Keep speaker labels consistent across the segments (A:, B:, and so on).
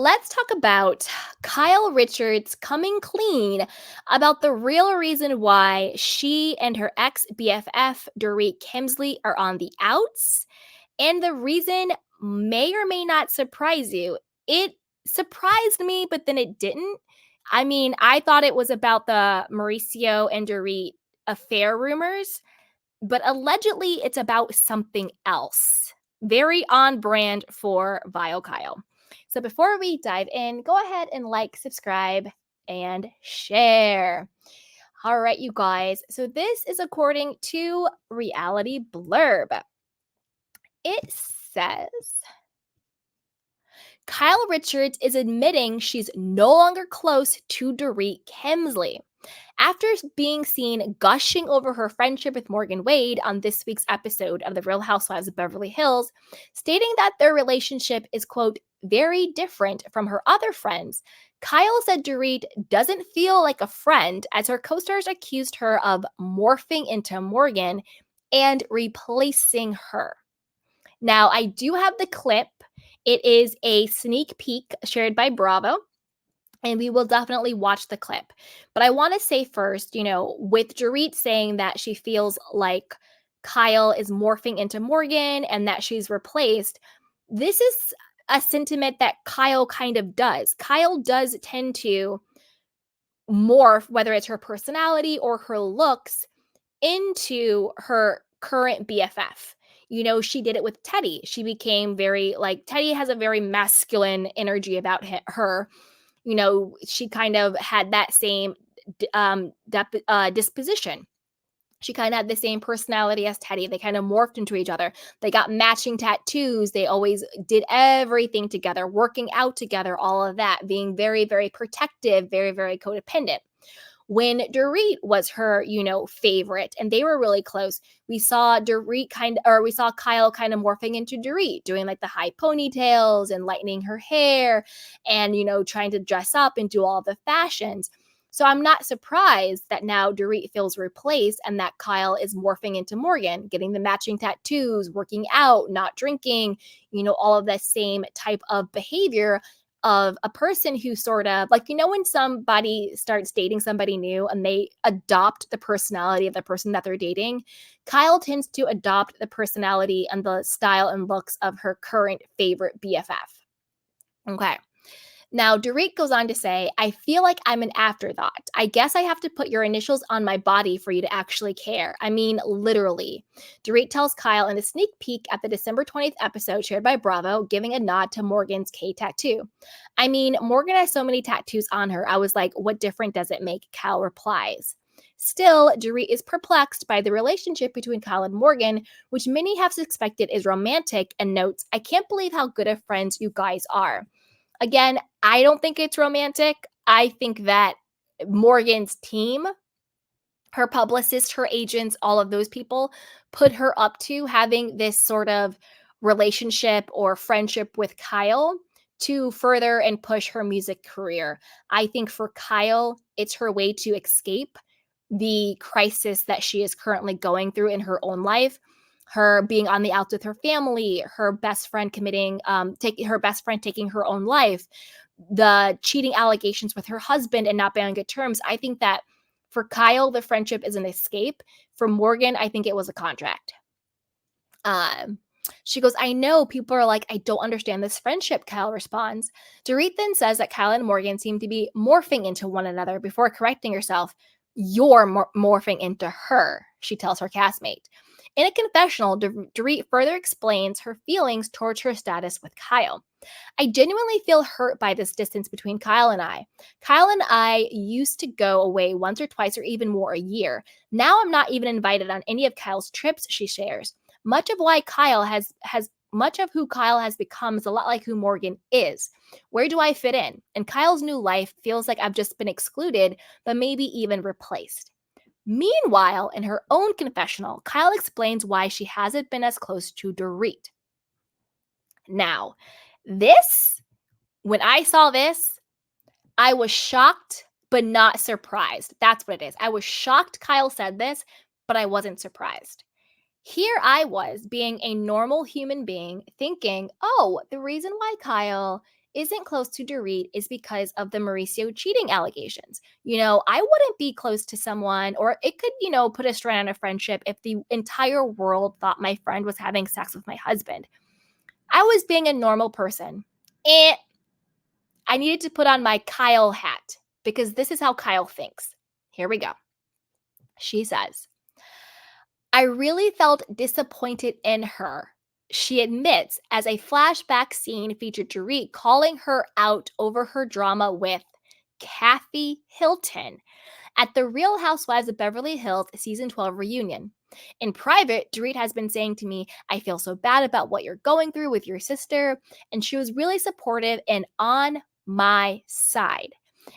A: Let's talk about Kyle Richards coming clean about the real reason why she and her ex BFF, Dorit Kemsley, are on the outs. And the reason may or may not surprise you. It surprised me, but then it didn't. I mean, I thought it was about the Mauricio and Dorit affair rumors, but allegedly it's about something else. Very on brand for Vile Kyle. So before we dive in, go ahead and like, subscribe, and share. All right, you guys. So this is according to Reality Blurb. It says Kyle Richards is admitting she's no longer close to Dorit Kemsley. After being seen gushing over her friendship with Morgan Wade on this week's episode of The Real Housewives of Beverly Hills, stating that their relationship is, quote, very different from her other friends, Kyle said Dorit doesn't feel like a friend as her co stars accused her of morphing into Morgan and replacing her. Now, I do have the clip. It is a sneak peek shared by Bravo, and we will definitely watch the clip. But I want to say first, with Dorit saying that she feels like Kyle is morphing into Morgan and that she's replaced, this is a sentiment that Kyle kind of does. Kyle does tend to morph, whether it's her personality or her looks, into her current BFF. She did it with Teddy. She became very Teddy has a very masculine energy about her. She kind of had that same disposition. She kind of had the same personality as Teddy. They kind of morphed into each other. They got matching tattoos. They always did everything together, working out together, all of that, being very, very protective, very, very codependent. When Dorit was her, favorite, and they were really close, we saw Kyle kind of morphing into Dorit, doing like the high ponytails and lightening her hair and, trying to dress up and do all the fashions. So I'm not surprised that now Dorit feels replaced and that Kyle is morphing into Morgan, getting the matching tattoos, working out, not drinking, all of that same type of behavior of a person who sort of when somebody starts dating somebody new and they adopt the personality of the person that they're dating, Kyle tends to adopt the personality and the style and looks of her current favorite BFF. Okay. Now, Dorit goes on to say, I feel like I'm an afterthought. I guess I have to put your initials on my body for you to actually care. I mean, literally. Dorit tells Kyle in a sneak peek at the December 20th episode shared by Bravo, giving a nod to Morgan's K tattoo. I mean, Morgan has so many tattoos on her. I was like, what difference does it make? Kyle replies. Still, Dorit is perplexed by the relationship between Kyle and Morgan, which many have suspected is romantic, and notes, I can't believe how good of friends you guys are. Again, I don't think it's romantic. I think that Morgan's team, her publicist, her agents, all of those people put her up to having this sort of relationship or friendship with Kyle to further and push her music career. I think for Kyle, it's her way to escape the crisis that she is currently going through in her own life. Her being on the outs with her family, her best friend taking her own life, the cheating allegations with her husband and not being on good terms. I think that for Kyle, the friendship is an escape. For Morgan, I think it was a contract. She goes, I know people are like, I don't understand this friendship, Kyle responds. Dorit then says that Kyle and Morgan seem to be morphing into one another before correcting herself. You're morphing into her, she tells her castmate. In a confessional, Dorit further explains her feelings towards her status with Kyle. I genuinely feel hurt by this distance between Kyle and I. Kyle and I used to go away once or twice or even more a year. Now I'm not even invited on any of Kyle's trips, she shares. Much of who Kyle has become is a lot like who Morgan is. Where do I fit in? And Kyle's new life feels like I've just been excluded, but maybe even replaced. Meanwhile, in her own confessional, Kyle explains why she hasn't been as close to Dorit. Now, when I saw this, I was shocked, but not surprised. That's what it is. I was shocked Kyle said this, but I wasn't surprised. Here I was being a normal human being thinking, oh, the reason why Kyle isn't close to Dorit is because of the Mauricio cheating allegations. I wouldn't be close to someone, or it could, put a strain on a friendship if the entire world thought my friend was having sex with my husband. I was being a normal person. And I needed to put on my Kyle hat because this is how Kyle thinks. Here we go. She says, I really felt disappointed in her. She admits as a flashback scene featured Dorit calling her out over her drama with Kathy Hilton at the Real Housewives of Beverly Hills season 12 reunion. In private, Dorit has been saying to me, I feel so bad about what you're going through with your sister. And she was really supportive and on my side.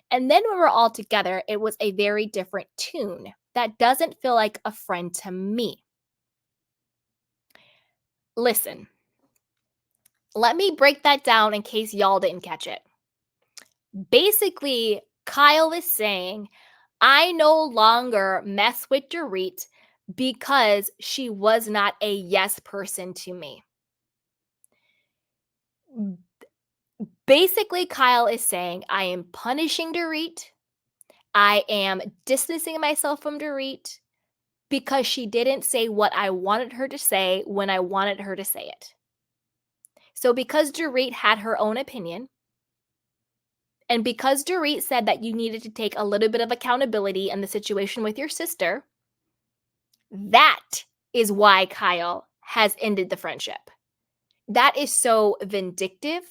A: And then when we're all together, it was a very different tune that doesn't feel like a friend to me. Listen, let me break that down in case y'all didn't catch it. Basically, Kyle is saying, I no longer mess with Dorit because she was not a yes person to me. Basically, Kyle is saying, I am punishing Dorit. I am distancing myself from Dorit because she didn't say what I wanted her to say when I wanted her to say it. So because Dorit had her own opinion, and because Dorit said that you needed to take a little bit of accountability in the situation with your sister, that is why Kyle has ended the friendship. That is so vindictive.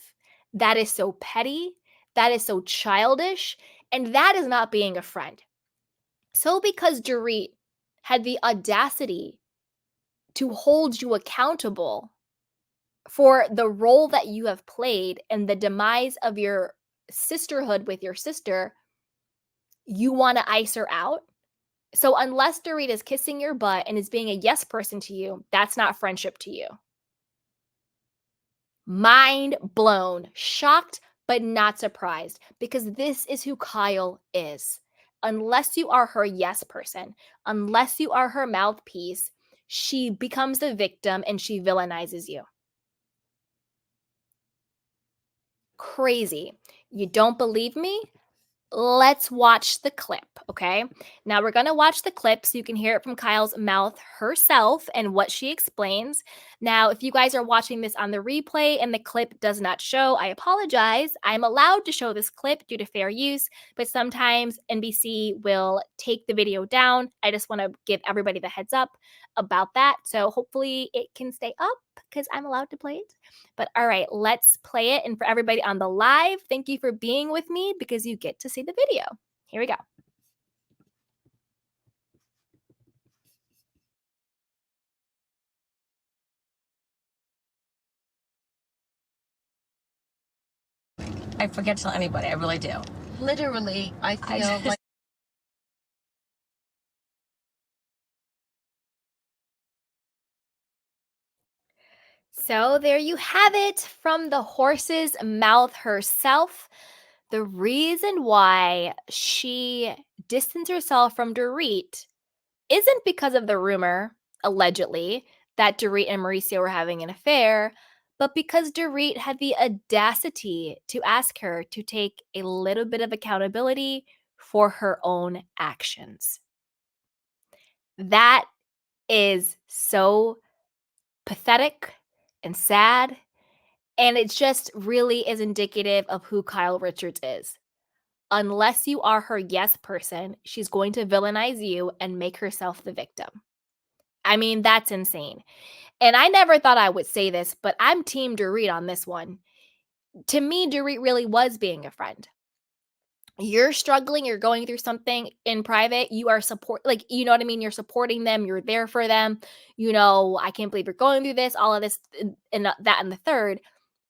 A: That is so petty. That is so childish. And that is not being a friend. So because Dorit had the audacity to hold you accountable for the role that you have played in the demise of your sisterhood with your sister, you want to ice her out? So unless Dorit is kissing your butt and is being a yes person to you, that's not friendship to you. Mind blown, shocked, but not surprised, because this is who Kyle is. Unless you are her yes person, unless you are her mouthpiece, she becomes the victim and she villainizes you. Crazy. You don't believe me? Let's watch the clip, okay? Now we're going to watch the clip so you can hear it from Kyle's mouth herself and what she explains. Now, if you guys are watching this on the replay and the clip does not show, I apologize. I'm allowed to show this clip due to fair use, but sometimes NBC will take the video down. I just want to give everybody the heads up about that. So hopefully it can stay up because I'm allowed to play it. But all right, let's play it. And for everybody on the live, thank you for being with me because you get to see the video. Here we go.
B: I forget to tell anybody. I really do.
C: Literally, I feel like
A: So there you have it from the horse's mouth herself. The reason why she distanced herself from Dorit isn't because of the rumor, allegedly, that Dorit and Mauricio were having an affair, but because Dorit had the audacity to ask her to take a little bit of accountability for her own actions. That is so pathetic and sad. And it just really is indicative of who Kyle Richards is. Unless you are her yes person, she's going to villainize you and make herself the victim. I mean, that's insane. And I never thought I would say this, but I'm team Dorit on this one. To me, Dorit really was being a friend. You're struggling, you're going through something in private, you are you know what I mean? You're supporting them, you're there for them. I can't believe you're going through this, all of this, and that and the third.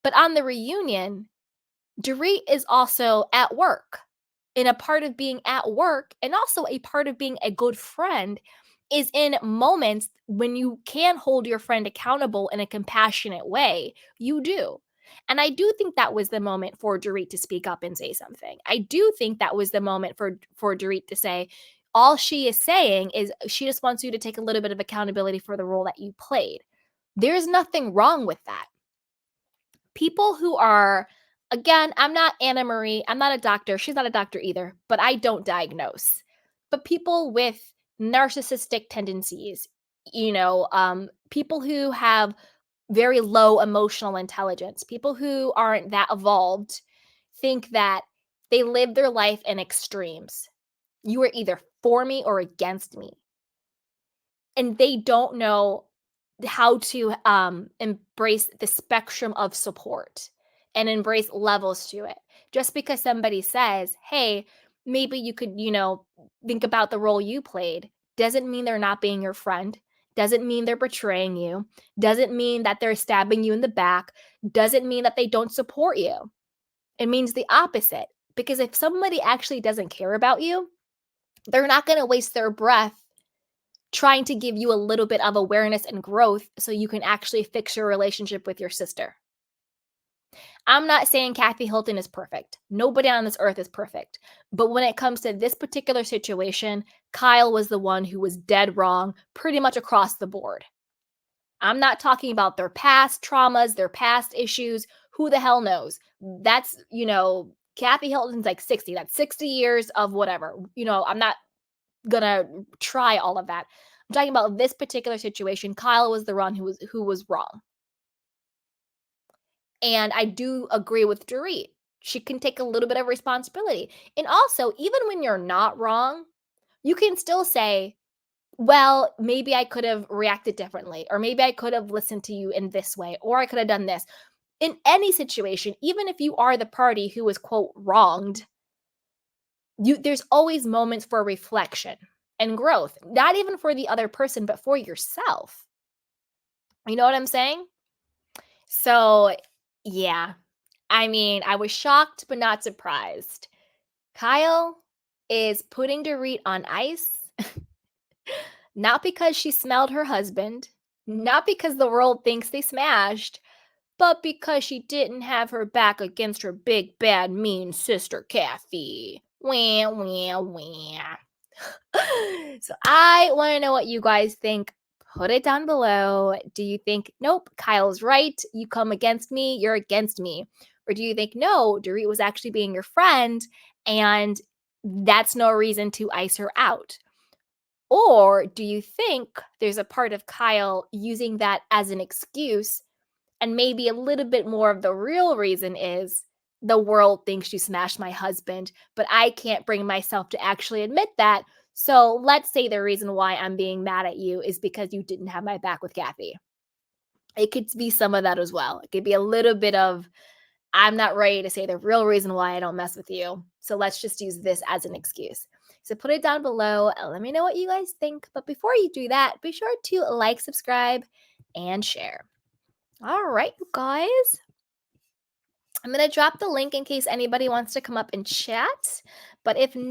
A: But on the reunion, Dorit is also at work. And a part of being at work and also a part of being a good friend is in moments when you can hold your friend accountable in a compassionate way. You do. And I do think that was the moment for Dorit to speak up and say something. I do think that was the moment for Dorit to say, all she is saying is she just wants you to take a little bit of accountability for the role that you played. There's nothing wrong with that. People who are Again, I'm not Anna Marie. I'm not a doctor. She's not a doctor either, but I don't diagnose. But people with narcissistic tendencies, people who have very low emotional intelligence, people who aren't that evolved, think that they live their life in extremes. You are either for me or against me. And they don't know how to embrace the spectrum of support and embrace levels to it. Just because somebody says, hey, maybe you could, think about the role you played, doesn't mean they're not being your friend, doesn't mean they're betraying you, doesn't mean that they're stabbing you in the back, doesn't mean that they don't support you. It means the opposite. Because if somebody actually doesn't care about you, they're not going to waste their breath trying to give you a little bit of awareness and growth so you can actually fix your relationship with your sister. I'm not saying Kathy Hilton is perfect. Nobody on this earth is perfect. But when it comes to this particular situation, Kyle was the one who was dead wrong pretty much across the board. I'm not talking about their past traumas, their past issues. Who the hell knows? That's, Kathy Hilton's like 60. That's 60 years of whatever. I'm not gonna try all of that. I'm talking about this particular situation. Kyle was the one who was wrong. And I do agree with Dorit. She can take a little bit of responsibility. And also, even when you're not wrong, you can still say, well, maybe I could have reacted differently, or maybe I could have listened to you in this way, or I could have done this. In any situation, even if you are the party who was, quote, wronged, there's always moments for reflection and growth, not even for the other person, but for yourself. You know what I'm saying? So, yeah. I mean, I was shocked, but not surprised. Kyle is putting Dorit on ice, not because she smelled her husband, not because the world thinks they smashed, but because she didn't have her back against her big, bad, mean sister, Kathy. Wah, wah, wah. So I want to know what you guys think. Put it down below. Do you think, nope, Kyle's right. You come against me, you're against me? Or do you think, no, Dorit was actually being your friend and that's no reason to ice her out? Or do you think there's a part of Kyle using that as an excuse and maybe a little bit more of the real reason is the world thinks you smashed my husband, but I can't bring myself to actually admit that. So let's say the reason why I'm being mad at you is because you didn't have my back with Kathy. It could be some of that as well. It could be a little bit of, I'm not ready to say the real reason why I don't mess with you. So let's just use this as an excuse. So put it down below and let me know what you guys think. But before you do that, be sure to like, subscribe, and share. All right, you guys. I'm going to drop the link in case anybody wants to come up and chat. But if not,